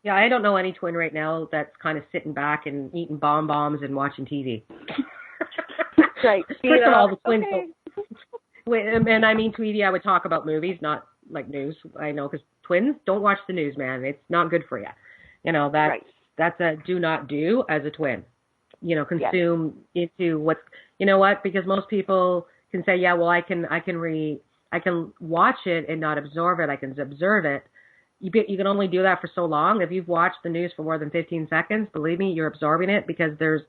Yeah, I don't know any twin right now that's kind of sitting back and eating bombs and watching TV. Right. First of all, the twins and I mean, Tweety, I would talk about movies, not like news. I know, because twins don't watch the news, man. It's not good for you. That's a do not do as a twin. Consume into what's, because most people can say, yeah, well, I can watch it and not absorb it. I can observe it. You can only do that for so long. If you've watched the news for more than 15 seconds, believe me, you're absorbing it, because there's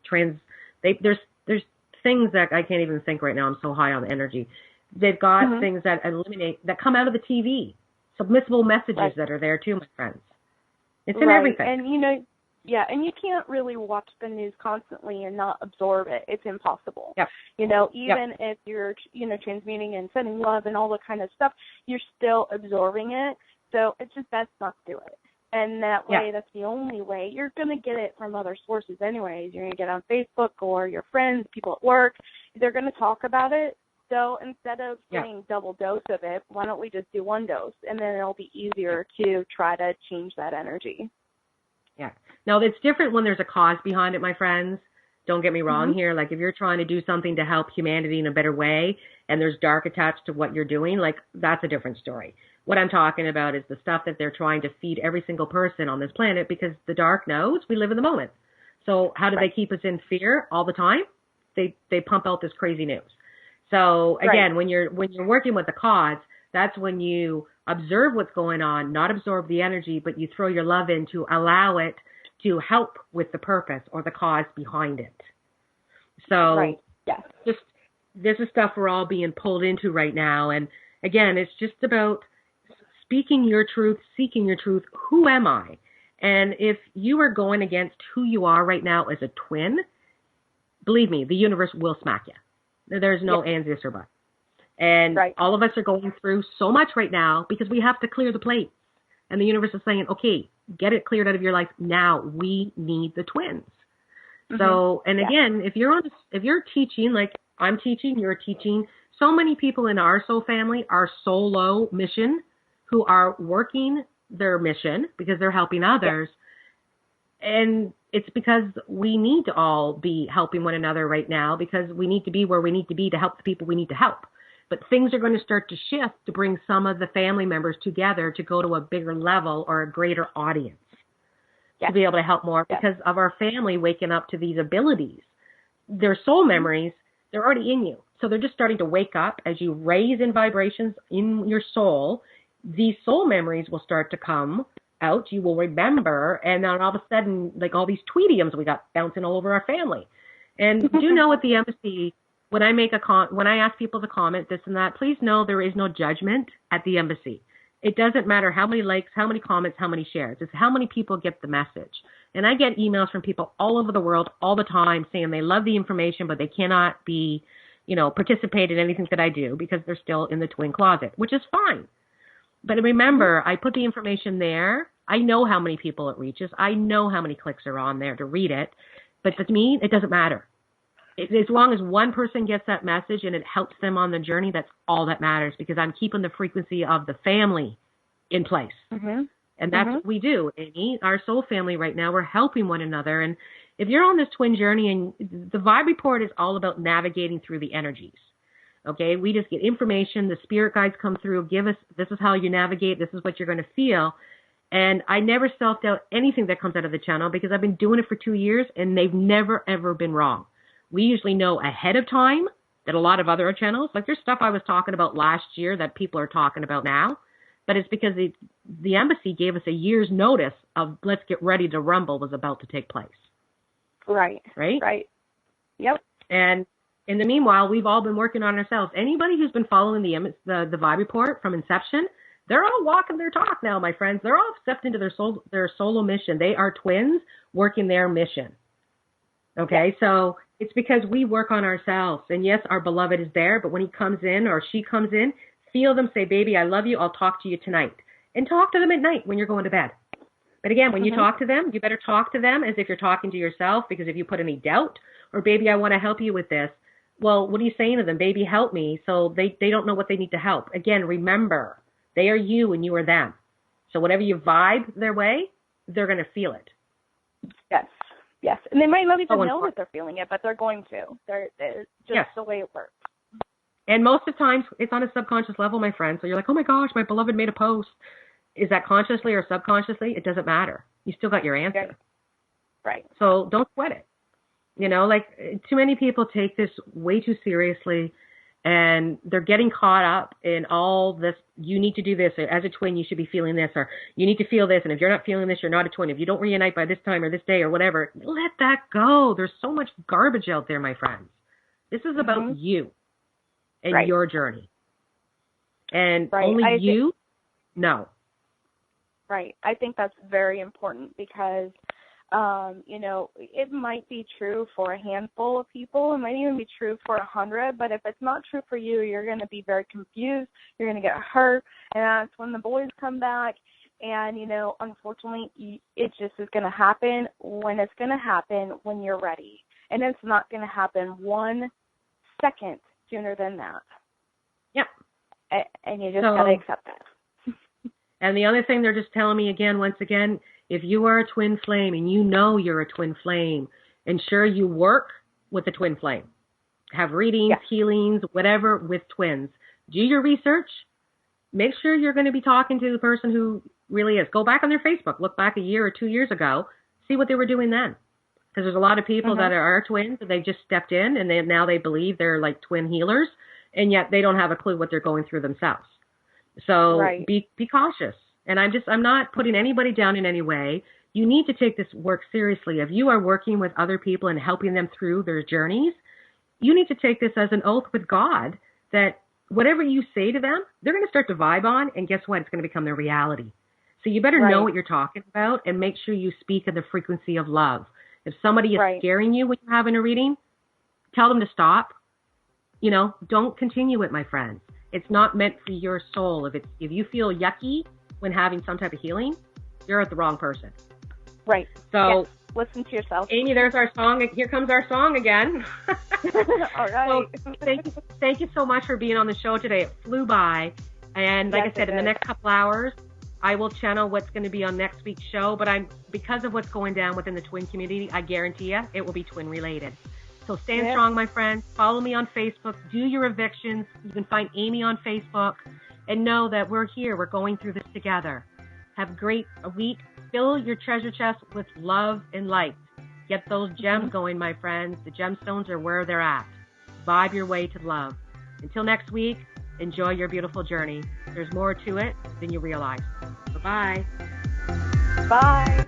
things that I can't even think right now. I'm so high on the energy. They've got things that that come out of the TV, submissible messages that are there too, my friends. It's in everything. And and you can't really watch the news constantly and not absorb it. It's impossible. Even if you're, transmuting and sending love and all that kind of stuff, you're still absorbing it. So it's just best not to do it. And that way, that's the only way. You're going to get it from other sources anyways. You're going to get on Facebook or your friends, people at work. They're going to talk about it. So instead of getting double dose of it, why don't we just do one dose? And then it'll be easier to try to change that energy. Yeah. Now, it's different when there's a cause behind it, my friends. Don't get me wrong here. Like, if you're trying to do something to help humanity in a better way and there's dark attached to what you're doing, like, that's a different story. What I'm talking about is the stuff that they're trying to feed every single person on this planet, because the dark knows we live in the moment. So how do they keep us in fear all the time? They pump out this crazy news. So again, when you're working with the cause, that's when you observe what's going on, not absorb the energy, but you throw your love in to allow it to help with the purpose or the cause behind it. So just this is stuff we're all being pulled into right now. And again, it's just about speaking your truth, seeking your truth. Who am I? And if you are going against who you are right now as a twin, believe me, the universe will smack you. There's no ands, ifs, or buts. And all of us are going through so much right now because we have to clear the plates. And the universe is saying, okay, get it cleared out of your life now. We need the twins. So, and again, if you're teaching, like I'm teaching, you're teaching, so many people in our soul family are solo mission who are working their mission because they're helping others. And it's because we need to all be helping one another right now, because we need to be where we need to be to help the people we need to help. But things are going to start to shift to bring some of the family members together to go to a bigger level or a greater audience to be able to help more because of our family waking up to these abilities. Their soul memories, they're already in you. So they're just starting to wake up as you raise in vibrations in your soul. These soul memories will start to come out. You will remember. And then all of a sudden, like all these tweetiums we got bouncing all over our family. And do know at the embassy, when I make when I ask people to comment this and that, please know there is no judgment at the embassy. It doesn't matter how many likes, how many comments, how many shares. It's how many people get the message. And I get emails from people all over the world all the time saying they love the information, but they cannot be, participate in anything that I do because they're still in the twin closet, which is fine. But remember, I put the information there. I know how many people it reaches. I know how many clicks are on there to read it. But to me, it doesn't matter. As long as one person gets that message and it helps them on the journey, that's all that matters, because I'm keeping the frequency of the family in place. And that's what we do, Amy. Our soul family right now, we're helping one another. And if you're on this twin journey, and the Vibe Report is all about navigating through the energies. Okay, we just get information. The spirit guides come through, give us, this is how you navigate. This is what you're going to feel. And I never self-doubt anything that comes out of the channel because I've been doing it for 2 years and they've never, ever been wrong. We usually know ahead of time that a lot of other channels, like there's stuff I was talking about last year that people are talking about now, but it's because the embassy gave us a year's notice of let's get ready to rumble was about to take place. Right. Yep. And in the meanwhile, we've all been working on ourselves. Anybody who's been following the Vibe Report from inception, they're all walking their talk now, my friends. They're all stepped into their solo mission. They are twins working their mission. Okay, so it's because we work on ourselves. And yes, our beloved is there, but when he comes in or she comes in, feel them, say, baby, I love you. I'll talk to you tonight. And talk to them at night when you're going to bed. But again, when you talk to them, you better talk to them as if you're talking to yourself, because if you put any doubt or, baby, I want to help you with this, well, what are you saying to them? Baby, help me. So they don't know what they need to help. Again, remember, they are you and you are them. So whatever you vibe their way, they're going to feel it. Yes, and they might not even know that they're feeling it, but they're going to. It's just the way it works. And most of the times, it's on a subconscious level, my friend. So you're like, oh my gosh, my beloved made a post. Is that consciously or subconsciously? It doesn't matter. You still got your answer. Right. So don't sweat it. Too many people take this way too seriously, and they're getting caught up in all this. You need to do this. As a twin, you should be feeling this, or you need to feel this. And if you're not feeling this, you're not a twin. If you don't reunite by this time or this day or whatever, let that go. There's so much garbage out there, my friends. This is about you and your journey. And only you know. Right. I think that's very important because, it might be true for a handful of people. It might even be true for 100. But if it's not true for you, you're going to be very confused. You're going to get hurt. And that's when the boys come back. And, unfortunately, it just is going to happen when it's going to happen when you're ready. And it's not going to happen 1 second sooner than that. And you just got to accept that. And the other thing they're just telling me once again, if you are a twin flame and you know you're a twin flame, ensure you work with the twin flame. Have readings, healings, whatever with twins. Do your research. Make sure you're going to be talking to the person who really is. Go back on their Facebook. Look back a year or 2 years ago. See what they were doing then. Because there's a lot of people that are twins and they just stepped in and now they believe they're like twin healers, and yet they don't have a clue what they're going through themselves. So be cautious. And I'm not putting anybody down in any way. You need to take this work seriously. If you are working with other people and helping them through their journeys, you need to take this as an oath with God that whatever you say to them, they're going to start to vibe on, and guess what? It's going to become their reality. So you better know what you're talking about and make sure you speak in the frequency of love. If somebody is scaring you when you're having a reading, tell them to stop. Don't continue it, my friends. It's not meant for your soul. If you feel yucky when having some type of healing, you're at the wrong person. Right. So listen to yourself. Amy, there's our song. Here comes our song again. All right. So thank you so much for being on the show today. It flew by. And like I said, in the next couple hours, I will channel what's going to be on next week's show. But because of what's going down within the twin community, I guarantee you it will be twin related. So stand strong, my friends. Follow me on Facebook. Do your evictions. You can find Amy on Facebook. And know that we're here. We're going through this together. Have a great week. Fill your treasure chest with love and light. Get those gems going, my friends. The gemstones are where they're at. Vibe your way to love. Until next week, enjoy your beautiful journey. There's more to it than you realize. Bye-bye. Bye.